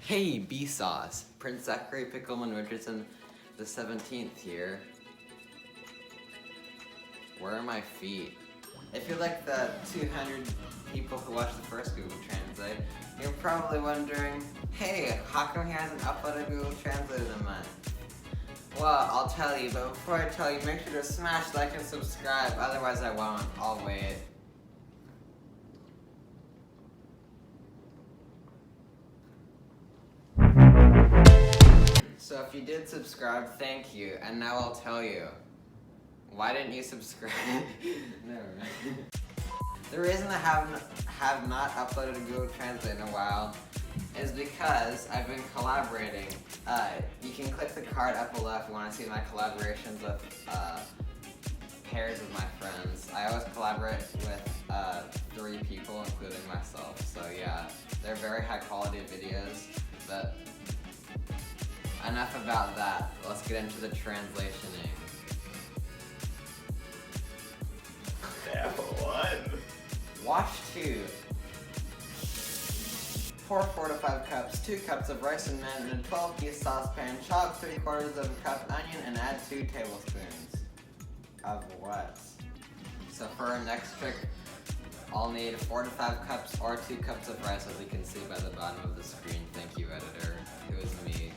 Hey, B-Sauce. Prince Zachary Pickleman Richardson the 17th here. Where are my feet? If you're like the 200 people who watched the first Google Translate, you're probably wondering, hey, how come he hasn't uploaded Google Translate in a month? Well, I'll tell you, but before I tell you, make sure to smash like and subscribe, otherwise I won't. I'll wait. So if you did subscribe, thank you, and now I'll tell you. Why didn't you subscribe? Never mind. The reason I have not uploaded a Google Translate in a while is because I've been collaborating. You can click the card up below if you want to see my collaborations with pairs of my friends. I always collaborate with 3 people, including myself. So yeah, they're very high quality videos, but enough about that. Let's get into the translationing. Step 1. Wash 2. Pour 4 to 5 cups, 2 cups of rice and men in a 12-piece saucepan. Chop 3/4 of a cup onion and add 2 tablespoons. Of what? So for our next trick, I'll need 4 to 5 cups or 2 cups of rice, as you can see by the bottom of the screen. Thank you, editor. It was me.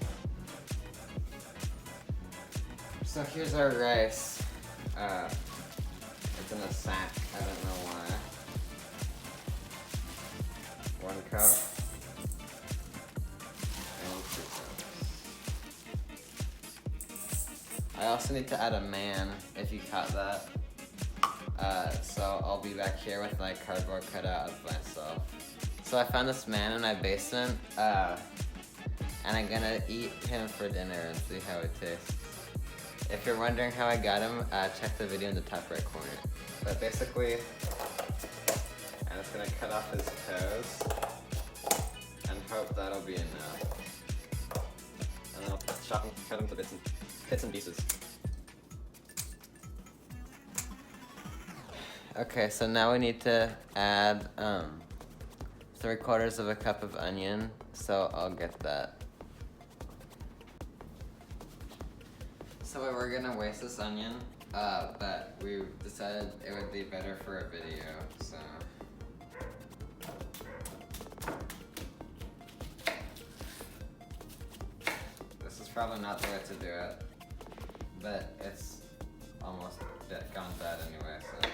So here's our rice. It's in a sack. I don't know why. 1 cup. And 2 cups. I also need to add a man, if you caught that. So I'll be back here with my cardboard cutout of myself. So I found this man in my basement, and I'm gonna eat him for dinner and see how it tastes. If you're wondering how I got him, check the video in the top right corner. But basically, I'm just gonna cut off his toes and hope that'll be enough. And then I'll cut him to bits and pieces. Okay, so now we need to add 3/4 of a cup of onion, so I'll get that. So we're gonna waste this onion, but we decided it would be better for a video, so. This is probably not the way to do it, but it's almost gone bad anyway, so.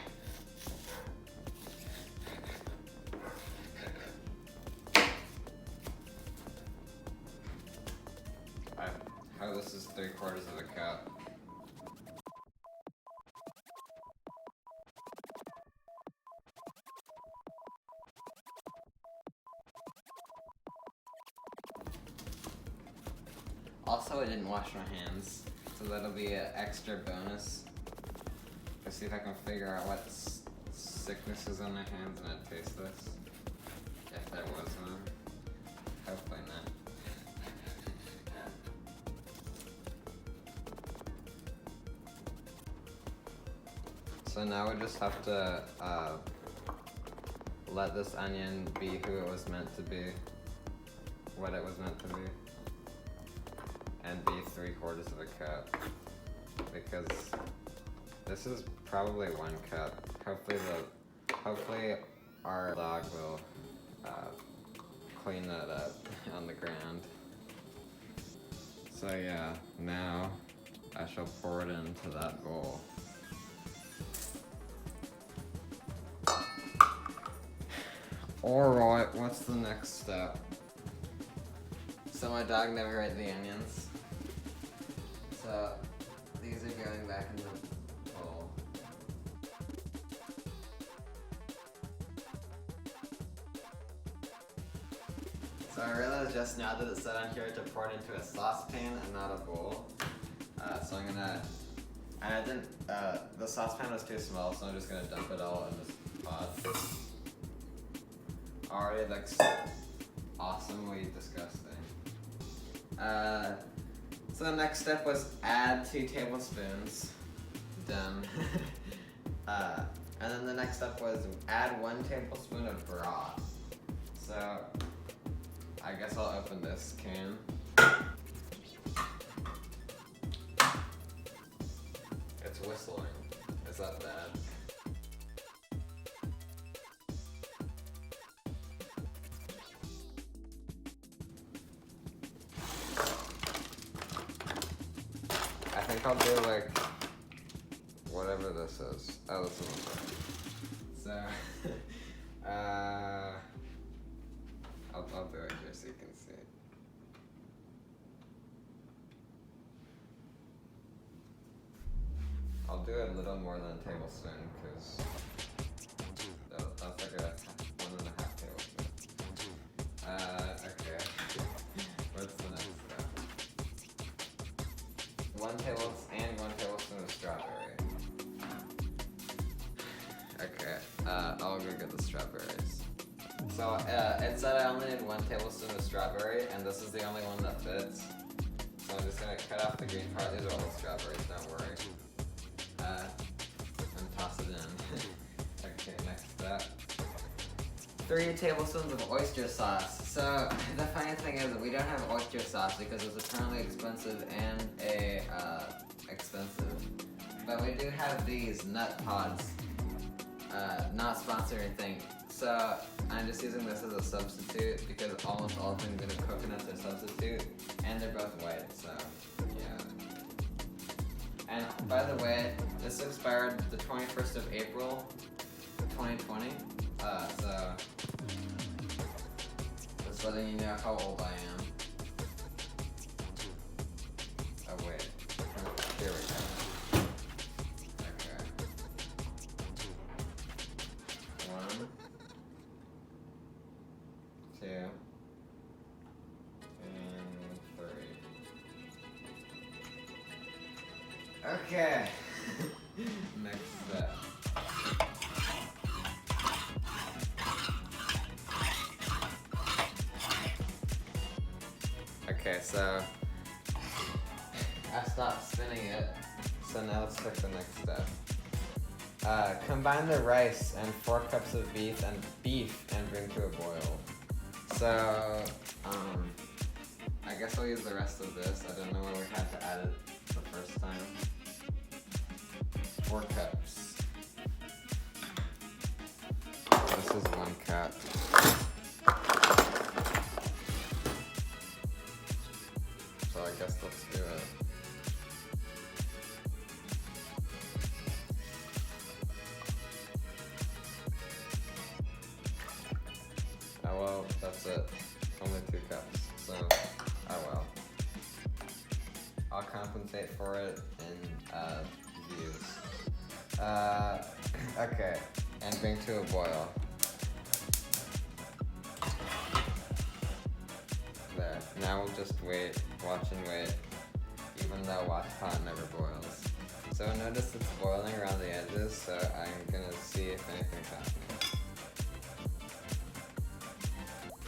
I hope this is 3/4 of a cup. Also, I didn't wash my hands, so that'll be an extra bonus. Let's see if I can figure out what sickness is on my hands and I taste this. If there was one. Hopefully not. So now we just have to let this onion be who it was meant to be, what it was meant to be, and be 3/4 of a cup, because this is probably 1 cup. Hopefully our dog will clean that up on the ground. So yeah, now I shall pour it into that bowl. Alright, what's the next step? So my dog never ate the onions. So these are going back in the bowl. So I realized just now that it said on here to pour it into a saucepan and not a bowl. So I'm gonna, and I didn't, the saucepan was too small, so I'm just gonna dump it all in this pot. Already looks awesomely disgusting. So the next step was add 2 tablespoons. Done. And then the next step was add 1 tablespoon of broth. So I guess I'll open this can. It's whistling. Is that bad? I think I'll do like whatever this is. Oh, this is one. So, I'll do it here so you can see. I'll do a little more than a tablespoon because that's like a 1.5 tablespoon. Okay. What's the next step? 1 tablespoon of strawberry. Okay, I'll go get the strawberries. So it said I only need 1 tablespoon of strawberry, and this is the only one that fits. So I'm just gonna cut off the green part. These are all the strawberries, don't worry. And toss it in. Okay, next step. 3 tablespoons of oyster sauce. So the funny thing is that we don't have oyster sauce because it's apparently expensive and expensive. But we do have these nut pods. Not sponsored or anything. So I'm just using this as a substitute because almost all things made of coconuts are substitute, and they're both white. So yeah. And by the way, this expired the 21st of April, 2020. So just letting you know how old I am. Oh wait, here we go. Okay. 1, 2, and 3. Okay. Next step. Okay, so I stopped spinning it. So now let's take the next step. Combine the rice and 4 cups of beef and bring to a boil. So, I guess I'll use the rest of this. I don't know why we had to add it the first time. 4 cups. This is 1 cup. So I guess let's do it. Oh well, that's it. Only 2 cups. So, oh well. I'll compensate for it in views. Okay, and bring to a boil. There. Now we'll just wait, watch and wait, even though watch pot never boils. So notice it's boiling around the edges, so I'm gonna see if anything's happening.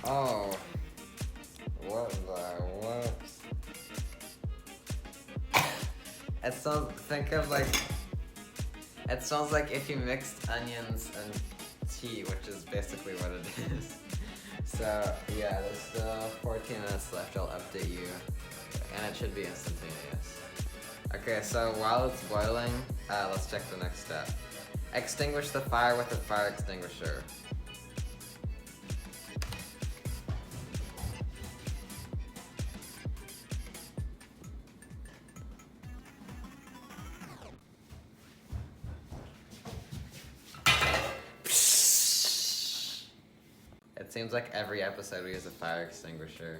Oh, what the what? It sounds. Think of like. It sounds like if you mixed onions and tea, which is basically what it is. So yeah, there's still 14 minutes left. I'll update you, and it should be instantaneous. Okay, so while it's boiling, let's check the next step. Extinguish the fire with a fire extinguisher. It seems like every episode we use a fire extinguisher.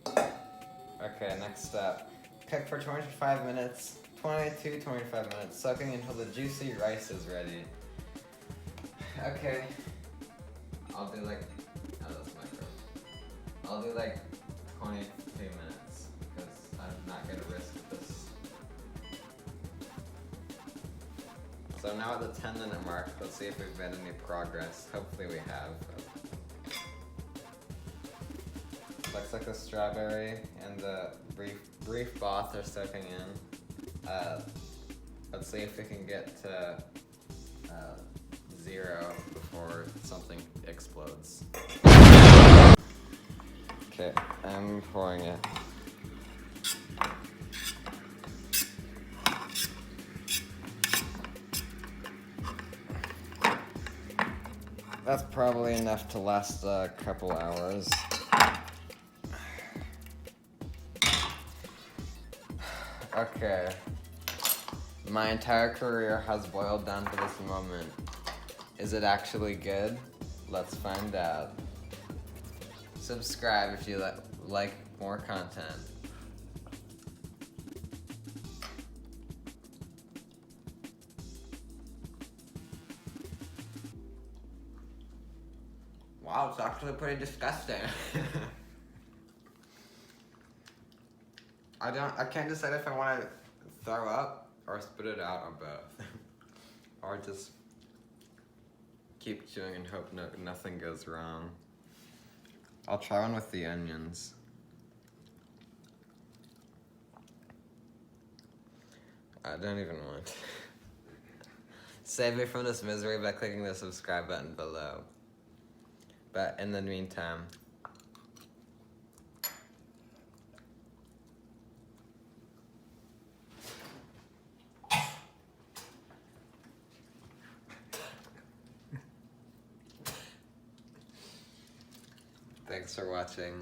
Okay, next step. Cook for 25 minutes, 25 minutes, soaking until the juicy rice is ready. Okay. I'll do like, oh that's micro. I'll do like 22 minutes, because I'm not gonna risk this. So now at the 10-minute mark, let's see if we've made any progress. Hopefully we have. Looks like the strawberry and the brief broth are soaking in. Let's see if we can get to 0 before something explodes. Okay, I'm pouring it. That's probably enough to last a couple hours. Okay. My entire career has boiled down to this moment. Is it actually good? Let's find out. Subscribe if you like more content. Wow, it's actually pretty disgusting. I can't decide if I want to throw up or spit it out or both. Or just keep chewing and hope nothing goes wrong. I'll try one with the onions. I don't even want to. Save me from this misery by clicking the subscribe button below. But in the meantime, thanks for watching.